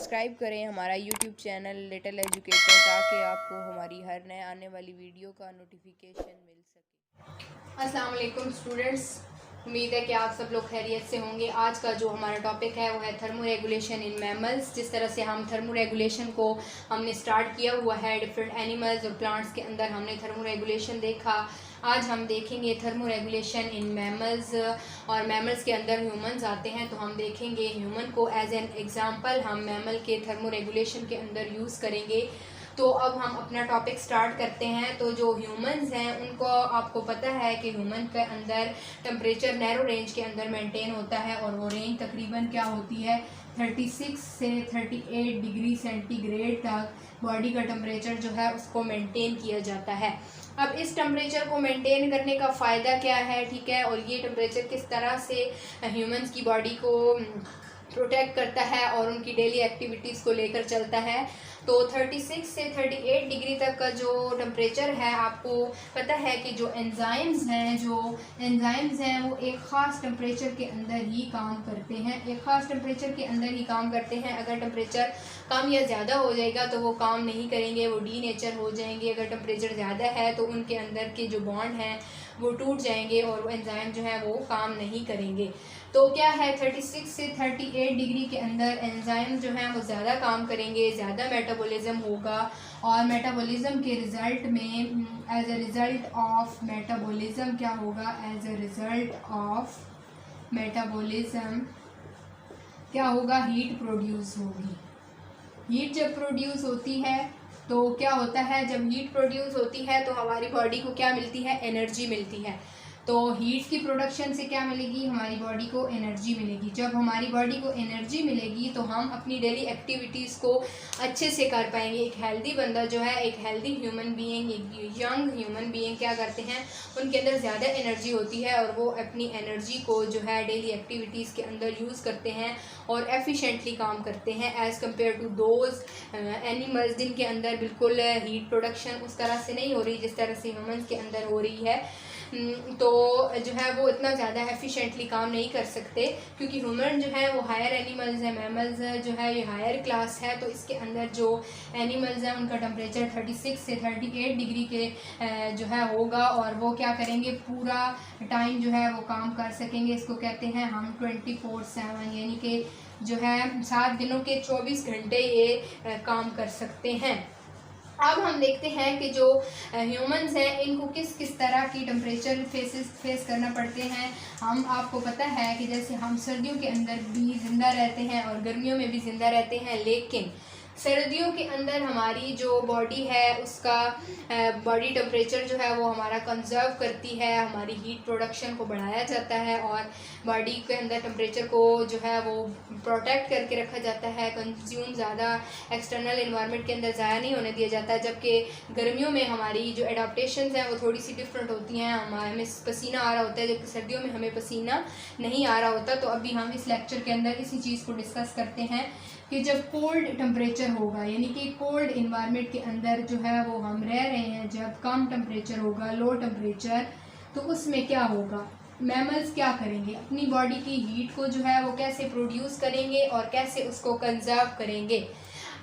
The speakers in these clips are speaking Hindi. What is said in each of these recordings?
सब्सक्राइब करें हमारा यूट्यूब चैनल लिटिल एजुकेटर ताकि आपको हमारी हर नए आने वाली वीडियो का नोटिफिकेशन मिल सके। अस्सलाम वालेकुम स्टूडेंट्स, उम्मीद है कि आप सब लोग खैरियत से होंगे। आज का जो हमारा टॉपिक है वो है थर्मो रेगुलेशन इन मैमल्स। जिस तरह से हम थर्मो रेगुलेशन को हमने स्टार्ट किया हुआ है डिफरेंट एनिमल्स और प्लांट्स के अंदर हमने थर्मो रेगुलेशन देखा। आज हम देखेंगे थर्मो रेगुलेशन इन मैमल्स और मैमल्स के अंदर ह्यूमंस आते हैं, तो हम देखेंगे ह्यूमन को एज एन एग्जांपल हम मैमल के थर्मो रेगुलेशन के अंदर यूज़ करेंगे। तो अब हम अपना टॉपिक स्टार्ट करते हैं। तो जो ह्यूमंस हैं उनको आपको पता है कि ह्यूमन के अंदर टेम्परेचर नैरो रेंज के अंदर मेंटेन होता है और वो रेंज तकरीबन क्या होती है 36 से 38 डिग्री सेंटीग्रेड तक बॉडी का टेम्परेचर जो है उसको मेंटेन किया जाता है। अब इस टेम्परेचर को मेंटेन करने का फ़ायदा क्या है, ठीक है, और ये टेम्परेचर किस तरह से ह्यूमंस की बॉडी को प्रोटेक्ट करता है और उनकी डेली एक्टिविटीज़ को लेकर चलता है। तो 36 से 38 डिग्री तक का जो टेम्परेचर है, आपको पता है कि जो एंजाइम्स हैं वो एक ख़ास टेम्परेचर के अंदर ही काम करते हैं, एक ख़ास टेम्परेचर के अंदर ही काम करते हैं। अगर टेम्परेचर कम या ज़्यादा हो जाएगा तो वो काम नहीं करेंगे, वो डी नेचर हो जाएंगे। अगर टेम्परेचर ज़्यादा है तो उनके अंदर के जो बॉन्ड हैं वो टूट जाएंगे और वो एंजाइम जो है वो काम नहीं करेंगे। तो क्या है 36 से 38 डिग्री के अंदर एंजाइम जो हैं वो ज़्यादा काम करेंगे, ज़्यादा मेटाबॉलिज्म होगा और मेटाबॉलिज्म के रिज़ल्ट में as a result of metabolism क्या होगा, as a result of metabolism क्या होगा, हीट प्रोड्यूस होगी। हीट जब प्रोड्यूस होती है तो क्या होता है, जब हीट प्रोड्यूस होती है तो हमारी बॉडी को क्या मिलती है, एनर्जी मिलती है। तो हीट की प्रोडक्शन से क्या मिलेगी, हमारी बॉडी को एनर्जी मिलेगी। जब हमारी बॉडी को एनर्जी मिलेगी तो हम अपनी डेली एक्टिविटीज़ को अच्छे से कर पाएंगे। एक हेल्दी बंदा जो है, एक हेल्दी ह्यूमन बीइंग, एक यंग ह्यूमन बीइंग क्या करते हैं, उनके अंदर ज़्यादा एनर्जी होती है और वो अपनी एनर्जी को जो है डेली एक्टिविटीज़ के अंदर यूज़ करते हैं और एफिशिएंटली काम करते हैं as compare to those animals जिनके अंदर बिल्कुल हीट प्रोडक्शन उस तरह से नहीं हो रही जिस तरह से ह्यूमंस के अंदर हो रही है। तो जो है वो इतना ज़्यादा एफिशिएंटली काम नहीं कर सकते क्योंकि ह्यूमन जो है वो हायर एनिमल्स हैं, मैमल्स जो है ये हायर क्लास है। तो इसके अंदर जो एनिमल्स हैं उनका टेम्परेचर 36 से 38 डिग्री के जो है होगा और वो क्या करेंगे, पूरा टाइम जो है वो काम कर सकेंगे। इसको कहते हैं हम 24/7, यानी कि जो है 7 दिनों के 24 घंटे ये काम कर सकते हैं। अब हम देखते हैं कि जो ह्यूमंस हैं इनको किस किस तरह की टेम्परेचर फेस करना पड़ते हैं। हम आपको पता है कि जैसे हम सर्दियों के अंदर भी ज़िंदा रहते हैं और गर्मियों में भी ज़िंदा रहते हैं, लेकिन सर्दियों के अंदर हमारी जो बॉडी है उसका बॉडी टेम्परेचर जो है वो हमारा कंजर्व करती है, हमारी हीट प्रोडक्शन को बढ़ाया जाता है और बॉडी के अंदर टेम्परेचर को जो है वो प्रोटेक्ट करके रखा जाता है। कंज्यूम ज़्यादा एक्सटर्नल इन्वायरमेंट के अंदर ज़ाया नहीं होने दिया जाता है। जबकि गर्मियों में हमारी जो एडाप्टेशंस हैं वो थोड़ी सी डिफरेंट होती हैं, हमें पसीना आ रहा होता है जबकि सर्दियों में हमें पसीना नहीं आ रहा होता। तो अभी हम इस लेक्चर के अंदर इसी चीज़ को डिस्कस करते हैं कि जब कोल्ड टेम्परेचर होगा, यानी कि कोल्ड इन्वायरमेंट के अंदर जो है वो हम रह रहे हैं, जब कम टेम्परेचर होगा, लो टेम्परेचर, तो उसमें क्या होगा, मैमल्स क्या करेंगे, अपनी बॉडी की हीट को जो है वो कैसे प्रोड्यूस करेंगे और कैसे उसको कंजर्व करेंगे।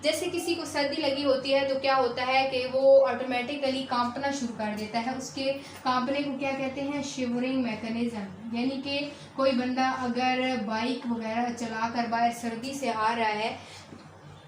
जैसे किसी को सर्दी लगी होती है तो क्या होता है कि वो ऑटोमेटिकली कांपना शुरू कर देता है। उसके कांपने को क्या कहते हैं, शिवरिंग मैकेनिज्म। यानी कि कोई बंदा अगर बाइक वगैरह चलाकर बाहर सर्दी से आ रहा है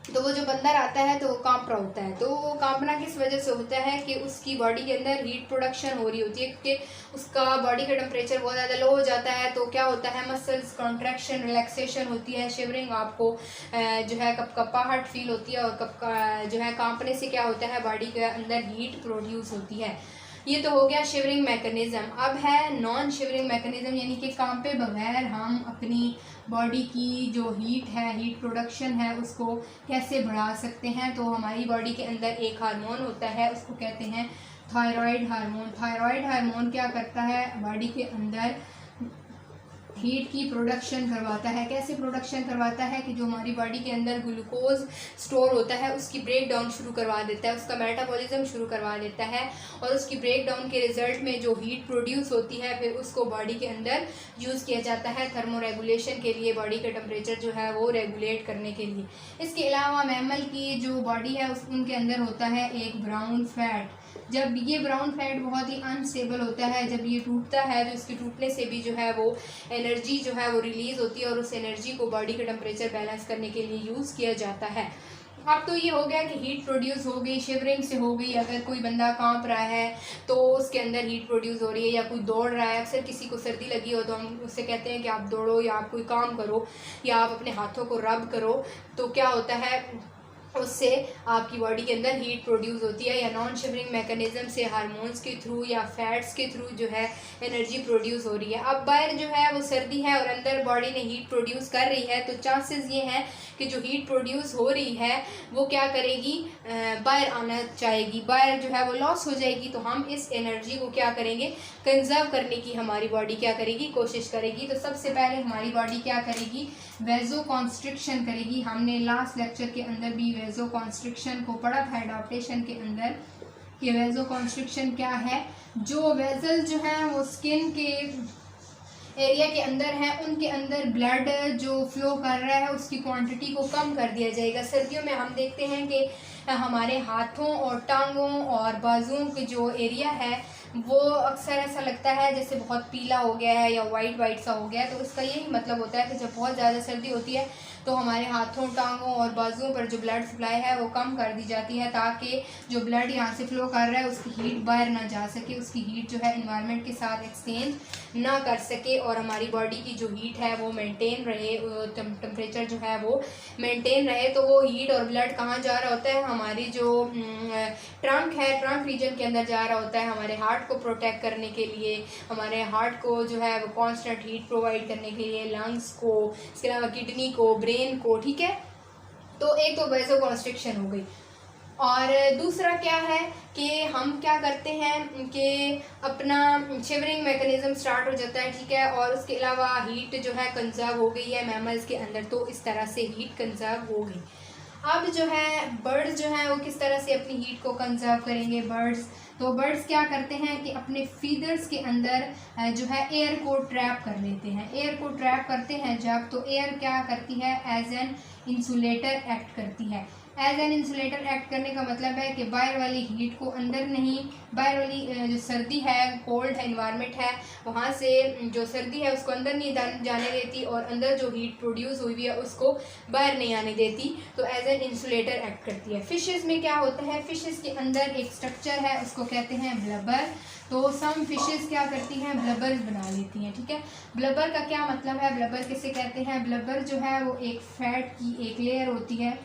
तो वो जो बंदा आता है तो वो कांप रहा होता है। तो वो कांपना किस वजह से होता है कि उसकी बॉडी के अंदर हीट प्रोडक्शन हो रही होती है क्योंकि उसका बॉडी का टेम्परेचर बहुत ज़्यादा लो हो जाता है। तो क्या होता है, मसल्स कॉन्ट्रैक्शन रिलैक्सेशन होती है, शिवरिंग, आपको जो है कपकपाहट फील होती है और जो है कांपने से क्या होता है, बॉडी के अंदर हीट प्रोड्यूस होती है। ये तो हो गया शिवरिंग मैकेनिज्म। अब है नॉन शिवरिंग मैकेनिज्म, यानी कि कांपे बगैर हम अपनी बॉडी की जो हीट है, हीट प्रोडक्शन है, उसको कैसे बढ़ा सकते हैं। तो हमारी बॉडी के अंदर एक हार्मोन होता है, उसको कहते हैं थायराइड हार्मोन। थायराइड हार्मोन क्या करता है, बॉडी के अंदर हीट की प्रोडक्शन करवाता है। कैसे प्रोडक्शन करवाता है कि जो हमारी बॉडी के अंदर ग्लूकोज स्टोर होता है उसकी ब्रेक डाउन शुरू करवा देता है, उसका मेटाबॉलिज्म शुरू करवा देता है और उसकी ब्रेक डाउन के रिजल्ट में जो हीट प्रोड्यूस होती है फिर उसको बॉडी के अंदर यूज़ किया जाता है थर्मो रेगुलेशन के लिए, बॉडी का टेम्परेचर जो है वो रेगुलेट करने के लिए। इसके अलावा मैमल की जो बॉडी है उनके अंदर होता है एक ब्राउन फैट। जब ये ब्राउन फैट बहुत ही अनस्टेबल होता है, जब ये टूटता है तो इसके टूटने से भी जो है वो एनर्जी जो है वो रिलीज़ होती है और उस एनर्जी को बॉडी का टेम्परेचर बैलेंस करने के लिए यूज़ किया जाता है। अब तो ये हो गया कि हीट प्रोड्यूस हो गई, शिवरिंग से हो गई। अगर कोई बंदा कांप रहा है तो उसके अंदर हीट प्रोड्यूस हो रही है, या कोई दौड़ रहा है, अक्सर किसी को सर्दी लगी हो तो हम उससे कहते हैं कि आप दौड़ो या आप कोई काम करो या आप अपने हाथों को रब करो, तो क्या होता है उससे आपकी बॉडी के अंदर हीट प्रोड्यूस होती है। या नॉन शिवरिंग मैकेनिज्म से हार्मोन्स के थ्रू या फैट्स के थ्रू जो है एनर्जी प्रोड्यूस हो रही है। अब बाहर जो है वो सर्दी है और अंदर बॉडी ने हीट प्रोड्यूस कर रही है, तो चांसेस ये हैं कि जो हीट प्रोड्यूस हो रही है वो क्या करेगी, बाहर आना चाहेगी, बाहर जो है वो लॉस हो जाएगी। तो हम इस एनर्जी को क्या करेंगे, कंजर्व करने की हमारी बॉडी क्या करेगी, कोशिश करेगी। तो सबसे पहले हमारी बॉडी क्या करेगी, वेजो कॉन्स्ट्रिक्शन करेगी। हमने लास्ट लेक्चर के अंदर भी वेजो कॉन्स्ट्रिक्शन को पढ़ा था एडॉप्टेशन के अंदर कि वेजो कॉन्स्ट्रिक्शन क्या है। जो वेजल जो हैं वो स्किन के एरिया के अंदर है, उनके अंदर ब्लड जो फ्लो कर रहा है उसकी क्वांटिटी को कम कर दिया जाएगा। सर्दियों में हम देखते हैं कि हमारे हाथों और टांगों और बाजुओं के जो एरिया है वो अक्सर ऐसा लगता है जैसे बहुत पीला हो गया है या वाइट वाइट सा हो गया है। तो उसका यही मतलब होता है कि जब बहुत ज़्यादा सर्दी होती है तो हमारे हाथों, टांगों और बाजुओं पर जो ब्लड सप्लाई है वो कम कर दी जाती है, ताकि जो ब्लड यहाँ से फ्लो कर रहा है उसकी हीट बाहर ना जा सके, उसकी हीट जो है एनवायरनमेंट के साथ एक्सचेंज ना कर सके और हमारी बॉडी की जो हीट है वो मेंटेन रहे, टेम्परेचर जो है वो मेंटेन रहे। तो वो हीट और ब्लड कहाँ जा रहा होता है, हमारी जो ट्रंक है, ट्रंक रीजन के अंदर जा रहा होता है हमारे हार्ट को प्रोटेक्ट करने के लिए, हमारे हार्ट को जो है वो कॉन्स्टेंट हीट प्रोवाइड करने के लिए, लंग्स को, इसके अलावा किडनी को, ब्रेन को। ठीक है, तो एक तो वेजो कॉन्स्ट्रिक्शन हो गई। और दूसरा क्या है कि हम क्या करते हैं कि अपना शिवरिंग मैकेनिज्म स्टार्ट हो जाता है। ठीक है, और उसके अलावा हीट जो है कंजर्व हो गई है मैमल्स के अंदर, तो इस तरह से हीट कंजर्व हो गई। अब जो है बर्ड्स जो है वो किस तरह से अपनी हीट को कंजर्व करेंगे। तो बर्ड्स क्या करते हैं कि अपने फीदर्स के अंदर जो है एयर को ट्रैप कर लेते हैं। एयर को ट्रैप करते हैं जब, तो एयर क्या करती है, एज एन इंसुलेटर एक्ट करती है। एज एन इंसुलेटर एक्ट करने का मतलब है कि बाहर वाली हीट को अंदर नहीं, बाहर वाली जो सर्दी है, कोल्ड एनवायरनमेंट है, वहाँ से जो सर्दी है उसको अंदर नहीं जाने देती और अंदर जो हीट प्रोड्यूस हुई है उसको बाहर नहीं आने देती। तो एज एन इंसुलेटर एक्ट करती है। फिशेस में क्या होता है, फिशेस के अंदर एक स्ट्रक्चर है, उसको कहते हैं ब्लबर। तो सम फिशेस क्या करती हैं, ब्लबर बना लेती हैं। ठीक है, ब्लबर का क्या मतलब है, ब्लबर किसे कहते हैं, ब्लबर जो है वो एक फैट की एक लेयर होती है।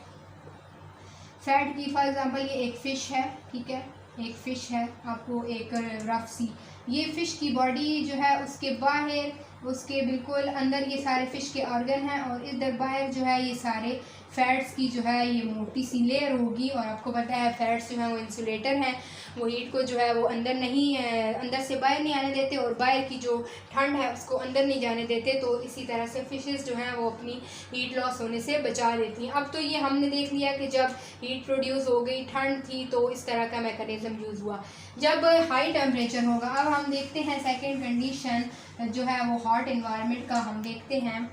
फैट की फॉर एग्जांपल ये एक फ़िश है, ठीक है, एक फ़िश है, आपको एक रफ सी, ये फ़िश की बॉडी जो है उसके बाहर, उसके बिल्कुल अंदर ये सारे फ़िश के ऑर्गन हैं और इधर बाहर जो है ये सारे फैट्स की जो है ये मोटी सी लेयर होगी। और आपको पता है फैट्स जो है वो इंसुलेटर हैं, वो हीट को जो है वो अंदर से बाहर नहीं आने देते और बाहर की जो ठंड है उसको अंदर नहीं जाने देते। तो इसी तरह से फिशेस जो हैं वो अपनी हीट लॉस होने से बचा लेती हैं। अब तो ये हमने देख लिया कि जब हीट प्रोड्यूस हो गई, ठंड थी, तो इस तरह का मैकेनिज्म यूज़ हुआ। जब हाई टेम्परेचर होगा, अब हम देखते हैं सेकेंड कंडीशन जो है वो हॉट एनवायरनमेंट का हम देखते हैं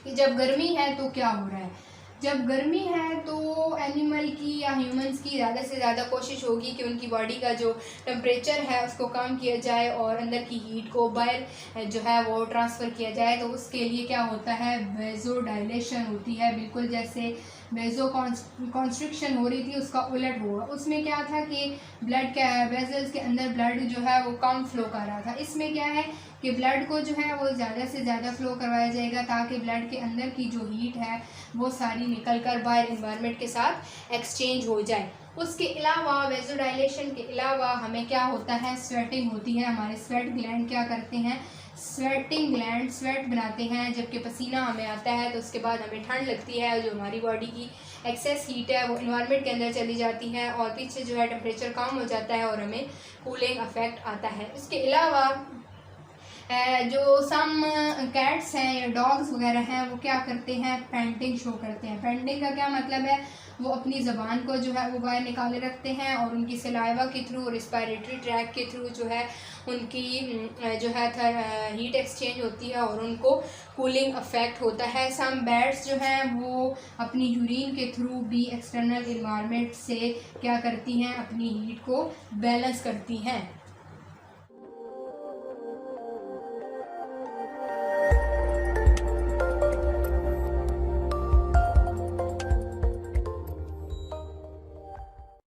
कि जब गर्मी है तो क्या हो रहा है। जब गर्मी है तो एनिमल की या ह्यूमंस की ज़्यादा से ज़्यादा कोशिश होगी कि उनकी बॉडी का जो टेम्परेचर है उसको कम किया जाए और अंदर की हीट को बाहर जो है वो ट्रांसफ़र किया जाए। तो उसके लिए क्या होता है, वेजो डायलेशन होती है, बिल्कुल जैसे वेजो कॉन्स्ट्रिक्शन हो रही थी उसका उलट होगा। उसमें क्या था कि ब्लड क्या है, वेजल्स के अंदर ब्लड जो है वो कम फ्लो कर रहा था। इसमें क्या है कि ब्लड को जो है वो ज़्यादा से ज़्यादा फ्लो करवाया जाएगा ताकि ब्लड के अंदर की जो हीट है वो सारी निकल कर बाहर एनवायरनमेंट के साथ एक्सचेंज हो जाए। उसके अलावा वेजोडाइलेशन के अलावा हमें क्या होता है, स्वेटिंग होती है। हमारे स्वेट ग्लैंड क्या करते हैं, स्वेटिंग ग्लैंड स्वेट बनाते हैं। जबकि पसीना हमें आता है तो उसके बाद हमें ठंड लगती है, जो हमारी बॉडी की एक्सेस हीट है वो एनवायरनमेंट के अंदर चली जाती है और पीछे जो है टेम्परेचर कम हो जाता है और हमें कूलिंग इफेक्ट आता है। इसके अलावा जो सम कैट्स हैं या डॉग्स वगैरह हैं वो क्या करते हैं, पेंटिंग शो करते हैं। पेंटिंग का क्या मतलब है, वो अपनी ज़बान को जो है वो बाहर निकाले रखते हैं और उनकी सलाइवा के थ्रू और रिस्पायरेटरी ट्रैक के थ्रू जो है उनकी जो है हीट एक्सचेंज होती है और उनको कूलिंग अफेक्ट होता है। सम बैट्स जो हैं वो अपनी यूरिन के थ्रू भी एक्सटर्नल इन्वायरमेंट से क्या करती हैं, अपनी हीट को बैलेंस करती हैं।